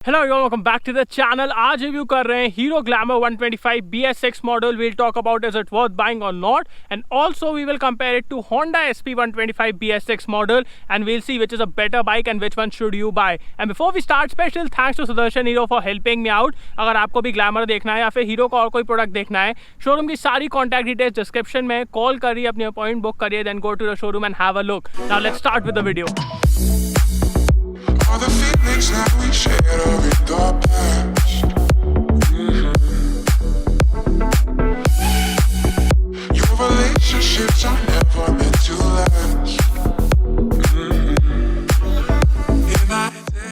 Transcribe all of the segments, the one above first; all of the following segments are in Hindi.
Hello everyone, welcome back to the channel. आज रिव्यू कर रहे हैं Hero Glamour 125 BS6 model. We'll talk about is it worth buying और not, and also we will compare it to Honda SP 125 BS6 model and we'll see which is a better bike and which one should you buy. And before we start, special thanks to Sudarshan Hero for helping me out. अगर आपको भी ग्लैमर देखना है या फिर हीरो का और कोई प्रोडक्ट देखना है, शोरूम की सारी कॉन्टैक्ट डिटेल्स डिस्क्रिप्शन में। कॉल करिए, अपनी अपॉइंटमेंट बुक करिए, then go to the showroom and have a look. Now let's start with the video. All the feelings that we shared are in the past. Your relationships are never meant to last.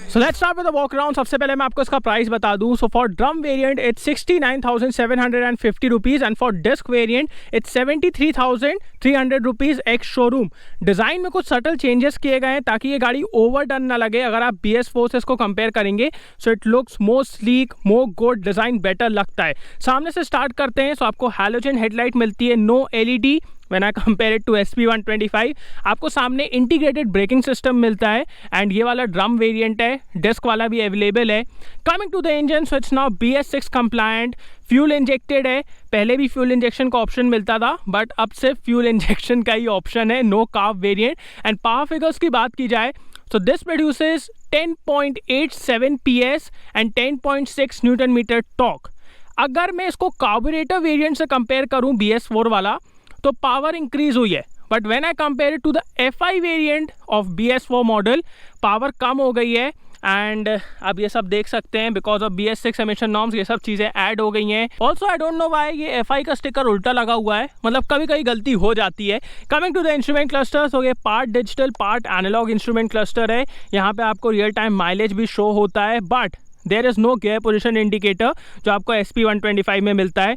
So let's start with the walk around. सबसे पहले मैं आपको इसका प्राइस बता दूं। So for drum variant it's 69,750 rupees and for disc variant it's 73,300 rupees ex showroom। Design में कुछ सटल चेंजेस किए गए हैं ताकि ये गाड़ी ओवरडन ना लगे। अगर आप BS4 से इसको कंपेयर करेंगे so it looks more sleek, more good, design better लगता है। सामने से स्टार्ट करते हैं। सो आपको हैलोजन हेडलाइट मिलती है, no LED। When I compare it to SP 125, आपको सामने इंटीग्रेटेड ब्रेकिंग सिस्टम मिलता है एंड ये वाला ड्रम वेरिएंट है, डिस्क वाला भी अवेलेबल है। Coming to the engine, so it's now BS6 compliant, fuel injected है। पहले भी फ्यूल इंजेक्शन का ऑप्शन मिलता था बट अब सिर्फ फ्यूल इंजेक्शन का ही ऑप्शन है, no carb variant. And power figures की बात की जाए so this produces 10.87 PS and 10.6 newton metre torque. अगर मैं इसको कार्बोरेटर वेरिएंट से कंपेयर करूं BS4 वाला तो पावर इंक्रीज हुई है, but when I compare it to the FI variant of BS4 model power कम हो गई है। एंड अब ये सब देख सकते हैं because of BS6 emission norms ये सब चीज़ें ऐड हो गई हैं। Also I don't know why ये FI का स्टिकर उल्टा लगा हुआ है, मतलब कभी कभी गलती हो जाती है। Coming to the instrument clusters, हो गए part digital part analogue instrument cluster है। यहाँ पे आपको रियल टाइम माइलेज भी शो होता है but there is no gear position indicator जो आपको SP 125 में मिलता है।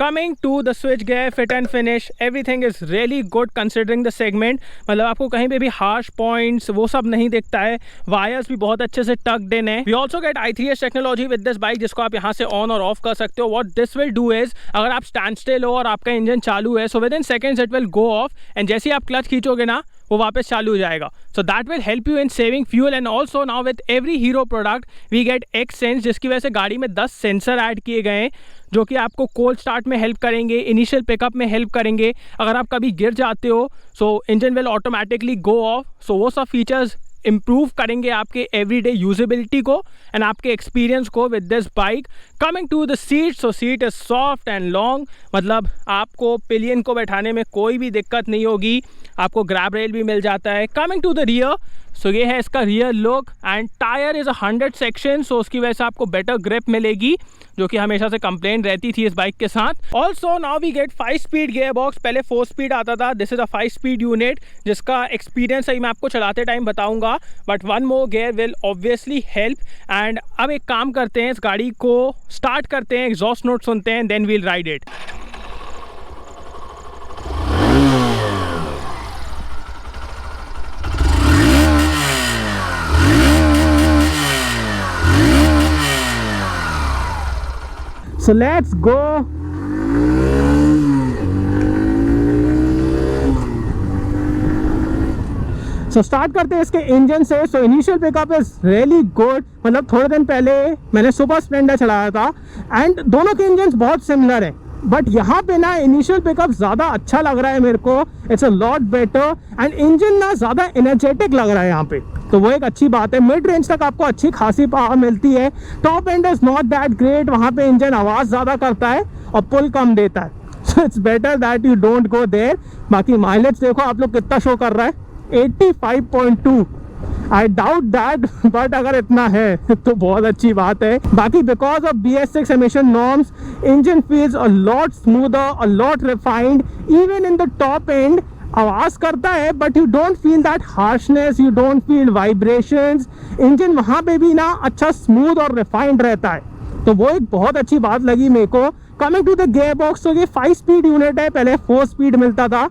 Coming to the switch gear, fit and finish, everything is really good considering the segment। मतलब आपको कहीं पे भी harsh points वो सब नहीं दिखता है। वायर्स भी बहुत अच्छे से tucked in है। We also get I3S technology with this bike जिसको आप यहाँ से ऑन और ऑफ कर सकते हो। What this will do is अगर आप स्टैंड स्टिल हो और आपका इंजन चालू है so within seconds it will go off and जैसे ही आप क्लच खींचोगे ना वो वापस चालू हो जाएगा। So that will help you in saving fuel. And also now with every Hero product we get XSense जिसकी वजह से गाड़ी में 10 सेंसर ऐड किए गए हैं जो कि आपको कोल्ड स्टार्ट में हेल्प करेंगे, इनिशियल पिकअप में हेल्प करेंगे। अगर आप कभी गिर जाते हो so engine will automatically go off. So वो सब फीचर्स इम्प्रूव करेंगे आपके एवरीडे यूजेबिलिटी को एंड आपके एक्सपीरियंस को with this bike. Coming to the seat, so seat is soft and long, मतलब आपको पिलियन को बैठाने में कोई भी दिक्कत नहीं होगी। आपको ग्रैब रेल भी मिल जाता है। Coming to the rear, so ये है इसका rear look and tyre is 100 section, so उसकी वजह से आपको बेटर ग्रिप मिलेगी जो कि हमेशा से कंप्लेंट रहती थी इस बाइक के साथ। Also now we get 5 speed gear box, पहले 4 स्पीड आता था। This is a 5 speed unit जिसका एक्सपीरियंस सही मैं आपको चलाते टाइम बताऊंगा but 1 more gear will obviously help. And अब एक काम करते हैं, इस गाड़ी को स्टार्ट करते हैं, एग्जॉस्ट नोट सुनते हैं, then we'll ride it. So let's go। So start करते हैं इसके इंजन से। So initial pickup is really good, मतलब थोड़े दिन पहले मैंने सुपर स्प्लेंडर चलाया था एंड दोनों के इंजन बहुत सिमिलर है बट यहाँ पे ना इनिशियल पिकअप ज़्यादा अच्छा लग रहा है मेरे को। It's a lot better and engine ना ज़्यादा एनर्जेटिक लग रहा है यहाँ पे, तो वो एक अच्छी बात है। मिड रेंज तक आपको अच्छी खासी पावर मिलती है। Top and is not that great, वहाँ पे इंजन आवाज़ ज़्यादा करता है और पुल कम देता है। So it's better that you don't go there. बाकी माइलेज देखो आप लोग कितना शो कर रहा है, 85.2। आई डाउट दैट बट अगर इतना है तो बहुत अच्छी बात है। बाकी because of BS6 emission norms engine feels a lot smoother, a lot refined. Even in the top and आवाज़ करता है but you don't feel that harshness, you don't feel vibrations. Engine वहाँ पे भी ना अच्छा स्मूथ और रिफाइंड रहता है, तो वो एक बहुत अच्छी बात लगी मेरे को। Coming to the gear box, तो ये 5 स्पीड यूनिट है, पहले 4 स्पीड मिलता था।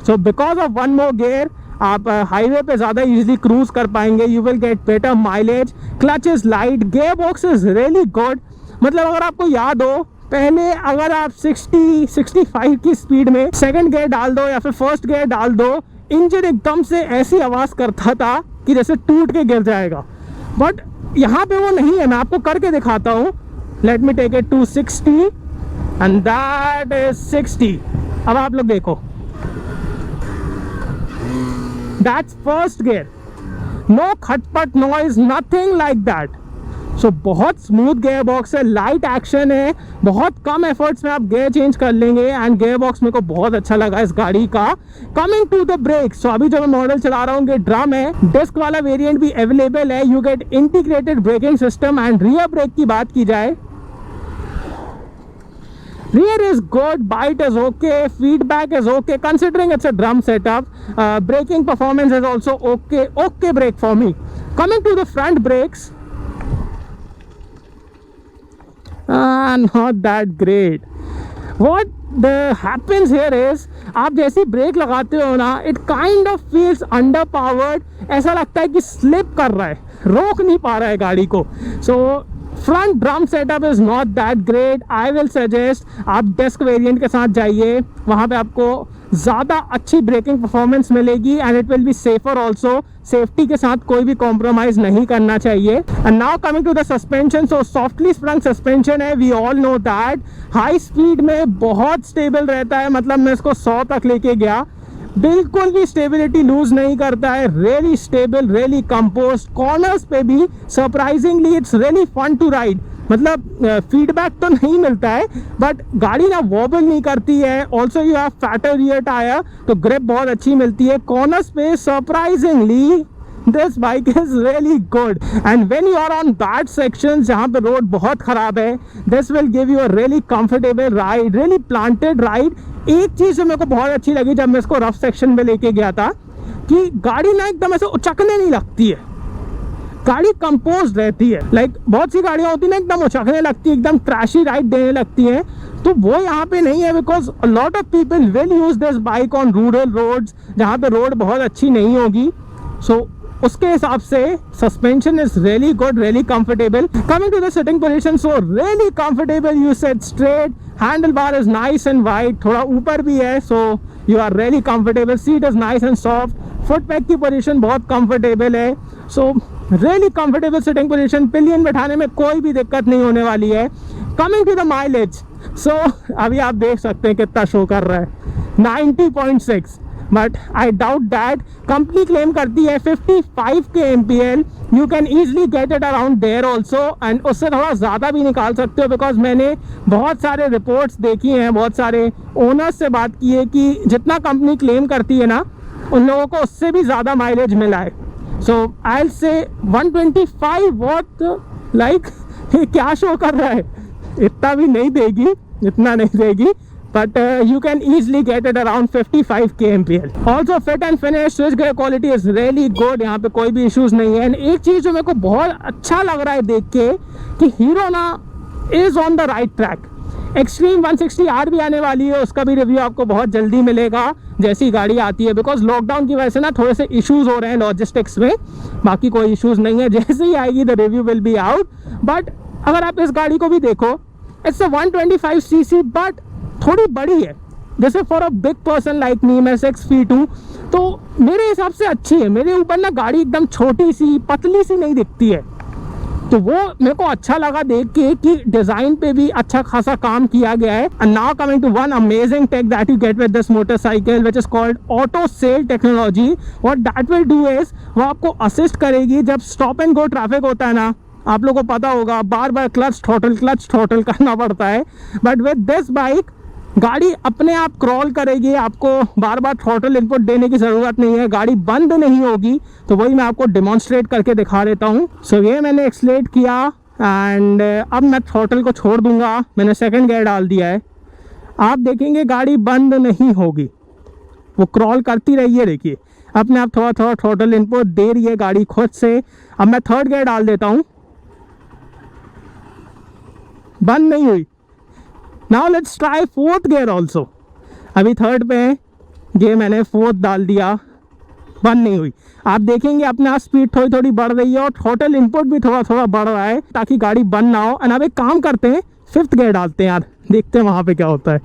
So because of 1 more gear आप हाईवे पे ज़्यादा इजीली क्रूज कर पाएंगे। You will get better mileage. Clutch is light, gear box is really good. मतलब अगर आपको याद हो पहले अगर आप 60-65 की स्पीड में सेकंड गियर डाल दो या फिर फर्स्ट गियर डाल दो, इंजन एकदम से ऐसी आवाज़ करता था कि जैसे टूट के गिर जाएगा। बट यहाँ पे वो नहीं है, मैं आपको करके दिखाता हूँ। Let me take it to 60 and that is 60। अब आप लोग देखो, दैट्स फर्स्ट गियर, नो खटपट noise, nothing like that. So बहुत स्मूथ गियर बॉक्स है, लाइट एक्शन है, बहुत कम एफर्ट्स में आप गियर चेंज कर लेंगे एंड गियर बॉक्स मेरे को बहुत अच्छा लगा इस गाड़ी का। कमिंग टू द ब्रेक, सो अभी जो मैं मॉडल चला रहा हूँ ये ड्रम है, डिस्क वाला वेरिएंट भी अवेलेबल है। You get integrated braking system and rear brake की बात की जाए, rear is good, bite is okay, feedback is okay considering it's a drum setup. Braking performance is also okay brake for me. Coming to the front brakes, not that great. What happens here is, आप जैसी ब्रेक लगाते हो ना, it kind of feels underpowered, ऐसा लगता है कि स्लिप कर रहा है, रोक नहीं पा रहा है गाड़ी को। So front drum setup is not that great. I will suggest आप डेस्क वेरिएंट के साथ जाइए, वहाँ पे आपको ज़्यादा अच्छी ब्रेकिंग परफॉर्मेंस मिलेगी and it will be safer also. Safety के साथ कोई भी कॉम्प्रोमाइज़ नहीं करना चाहिए। And now coming to the suspension, so softly sprung suspension है, we all know that. High speed में बहुत स्टेबल रहता है, मतलब मैं इसको 100 तक लेके गया, बिल्कुल भी स्टेबिलिटी लूज नहीं करता है, really stable, really composed. Corners पे भी surprisingly it's really fun to ride, मतलब फीडबैक तो नहीं मिलता है बट गाड़ी ना वॉबल नहीं करती है। Also you have fatter rear tyre, तो ग्रिप बहुत अच्छी मिलती है। कॉर्नर्स पे surprisingly this bike is really good and when you are on bad sections जहाँ पे रोड बहुत ख़राब है, this will give you a really comfortable ride, really planted ride। एक चीज़ जो मेरे को बहुत अच्छी लगी जब मैं इसको रफ सेक्शन में लेके गया था, कि गाड़ी ना एकदम ऐसे उचकने नहीं लगती है, गाड़ी कंपोज रहती है। लाइक बहुत सी गाड़ियाँ होती है ना एकदम उचकने लगती है, एकदम क्रैशी राइड देने लगती हैं, तो वो यहाँ पे नहीं है। Because a lot of people will use this bike on rural roads जहाँ पे रोड बहुत अच्छी नहीं होगी। सो उसके हिसाब से suspension is really good, really comfortable. Coming to the sitting position, so really comfortable, you sit straight, handle bar is nice and wide, थोड़ा ऊपर भी है, so you are really comfortable. Seat is nice and soft, foot peg की पोजीशन बहुत कंफर्टेबल है, so really comfortable sitting position. Pillion बैठाने में कोई भी दिक्कत नहीं होने वाली है। Coming to the mileage, so अभी आप देख सकते हैं कितना शो कर रहा है, 90.6, but I doubt that. Company claim करती है 55 के MPL, you can easily get it around there also, and उससे थोड़ा ज़्यादा भी निकाल सकते हो। बिकॉज मैंने बहुत सारे रिपोर्ट्स देखी हैं, बहुत सारे ओनर्स से बात की है कि जितना कंपनी क्लेम करती है ना, उन लोगों को उससे भी ज़्यादा माइलेज मिला है। सो I will say 125 what, like क्या शो कर रहा है, इतना भी नहीं देगी, इतना नहीं देगी, but you can easily get it around 55 के MPL. Also fit and finish, switch gear quality is really good, यहाँ पे कोई भी issues नहीं है। And एक चीज़ जो मेरे को बहुत अच्छा लग रहा है देख के, कि हीरो ना is on the right track। Extreme 160R भी आने वाली है, उसका भी रिव्यू आपको बहुत जल्दी मिलेगा जैसी गाड़ी आती है। बिकॉज लॉकडाउन की वजह से ना थोड़े से इश्यूज़ हो रहे हैं लॉजिस्टिक्स में, बाकी कोई इश्यूज़ नहीं है, जैसे ही आएगी the review will be out. But अगर आप इस गाड़ी को भी देखो, इट्स अ 125cc बट थोड़ी बड़ी है, जैसे for a big person like me, मैं 6 फीट हूँ, तो मेरे हिसाब से अच्छी है। मेरे ऊपर ना गाड़ी एकदम छोटी सी पतली सी नहीं दिखती है, तो वो मेरे को अच्छा लगा देख के कि डिज़ाइन पे भी अच्छा खासा काम किया गया है। And now coming to one amazing tech that you get with this motorcycle which is called auto sail technology. What that will do is, वो आपको असिस्ट करेगी जब स्टॉप एंड गो ट्रैफिक होता है ना, आप लोगों को पता होगा बार बार क्लच थ्रॉटल करना पड़ता है, बट विद दिस बाइक गाड़ी अपने आप क्रॉल करेगी, आपको बार बार थ्रॉटल इनपुट देने की ज़रूरत नहीं है, गाड़ी बंद नहीं होगी। तो वही मैं आपको डिमॉन्स्ट्रेट करके दिखा देता हूँ। सो ये मैंने एक्सलेट किया एंड अब मैं थ्रॉटल को छोड़ दूंगा, मैंने सेकंड गियर डाल दिया है। आप देखेंगे गाड़ी बंद नहीं होगी, वो क्रॉल करती रही है, देखिए अपने आप थोड़ा थोड़ा थ्रॉटल इनपुट दे रही है गाड़ी खुद से। अब मैं थर्ड गियर डाल देता हूँ, बंद नहीं हुई। Now let's try fourth gear also. अभी थर्ड पे ये मैंने फोर्थ डाल दिया, बंद नहीं हुई। आप देखेंगे अपने आप स्पीड थोड़ी थोड़ी बढ़ रही है और थ्रॉटल इनपुट भी थोड़ा थोड़ा बढ़ रहा है ताकि गाड़ी बंद ना हो। एंड अब एक काम करते हैं, फिफ्थ गियर डालते हैं यार, देखते हैं वहाँ पे क्या होता है।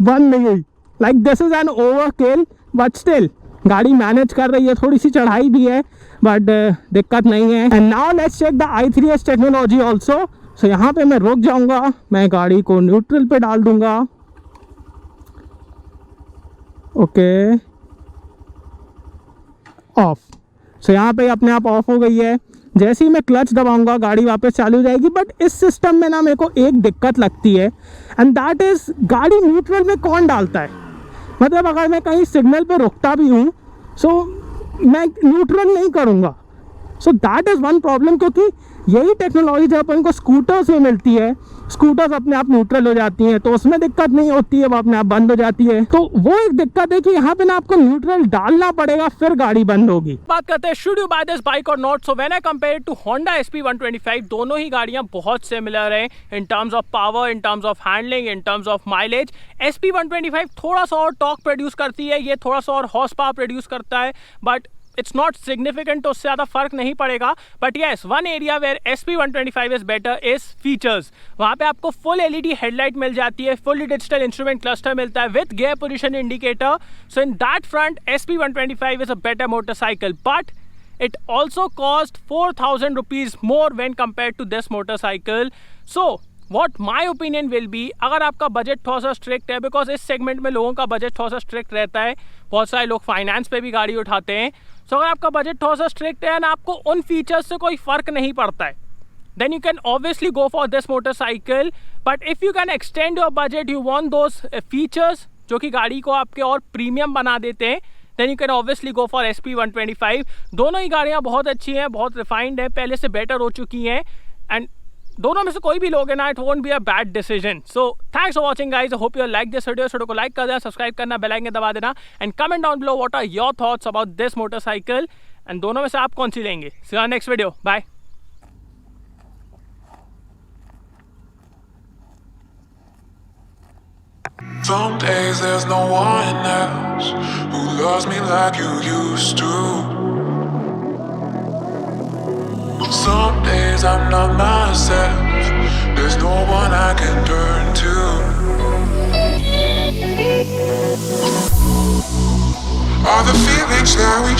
बंद नहीं हुई, like this is an overkill but still गाड़ी मैनेज कर रही है। थोड़ी सी चढ़ाई भी है बट दिक्कत नहीं है। And now let's check the i3s technology also. So यहाँ पे मैं रुक जाऊँगा, मैं गाड़ी को न्यूट्रल पे डाल दूँगा। Okay, of. सो यहाँ पे अपने आप ऑफ हो गई है। जैसे ही मैं क्लच दबाऊंगा गाड़ी वापस चालू हो जाएगी। बट इस सिस्टम में ना मेरे को एक दिक्कत लगती है, एंड दैट इज़ गाड़ी न्यूट्रल में कौन डालता है। मतलब अगर मैं कहीं सिग्नल पे रुकता भी हूँ सो मैं न्यूट्रल नहीं करूँगा। So that is one problem, क्योंकि यही टेक्नोलॉजी जब अपन को स्कूटर्स में मिलती है, स्कूटर्स अपने आप न्यूट्रल हो जाती हैं तो उसमें दिक्कत नहीं होती है, वो अपने आप बंद हो जाती है। तो वो एक दिक्कत है कि यहाँ पे ना आपको न्यूट्रल डालना पड़ेगा फिर गाड़ी बंद होगी। बात करते हैं should you buy this bike और not. So when I compare to Honda SP125, दोनों ही गाड़ियाँ बहुत सिमिलर हैं in terms of power, in terms of handling, in terms of mileage. SP125 थोड़ा सा और टॉर्क प्रोड्यूस करती है, ये थोड़ा सा और हॉर्स पावर प्रोड्यूस करता है, बट इट्स नॉट सिग्निफिकेंट, तो उससे ज़्यादा फर्क नहीं पड़ेगा। But yes, one area where SP125 is better is features. वहाँ पे आपको फुल LED हेडलाइट मिल जाती है, फुली डिजिटल इंस्ट्रूमेंट क्लस्टर मिलता है with gear position indicator. So in that front SP125 is a better motorcycle, but it also cost 4,000 rupees more when compared to this motorcycle. So what my opinion will be, अगर आपका बजट थोड़ा सा स्ट्रिक्ट है, बिकॉज इस सेगमेंट में लोगों का बजट थोड़ा सा स्ट्रिक्ट रहता है, बहुत सारे लोग फाइनेंस पे भी गाड़ी उठाते हैं। सो अगर आपका बजट थोड़ा सा स्ट्रिक्ट है ना, आपको उन फीचर्स से कोई फ़र्क नहीं पड़ता है, then you can obviously go for this motorcycle. But if you can extend your budget, you want those features जो कि गाड़ी को आपके और प्रीमियम बना देते हैं, then you can obviously go for SP125. दोनों ही गाड़ियाँ बहुत अच्छी हैं, बहुत रिफाइंड है, पहले से बेटर हो चुकी हैं, एंड दोनों में से कोई भी लोगे ना, it won't be a bad decision. So thanks for watching guys, hope you like this video को लाइक कर देना, सब्सक्राइब करना, बेल आइकन दबा देना, and comment down below what are your thoughts about this motorcycle, and दोनों में से आप कौन सी लेंगे। See you next video, bye. Some days there's no one else who loves me like you used to. Some days I'm not myself, there's no one I can turn to. All the feelings that we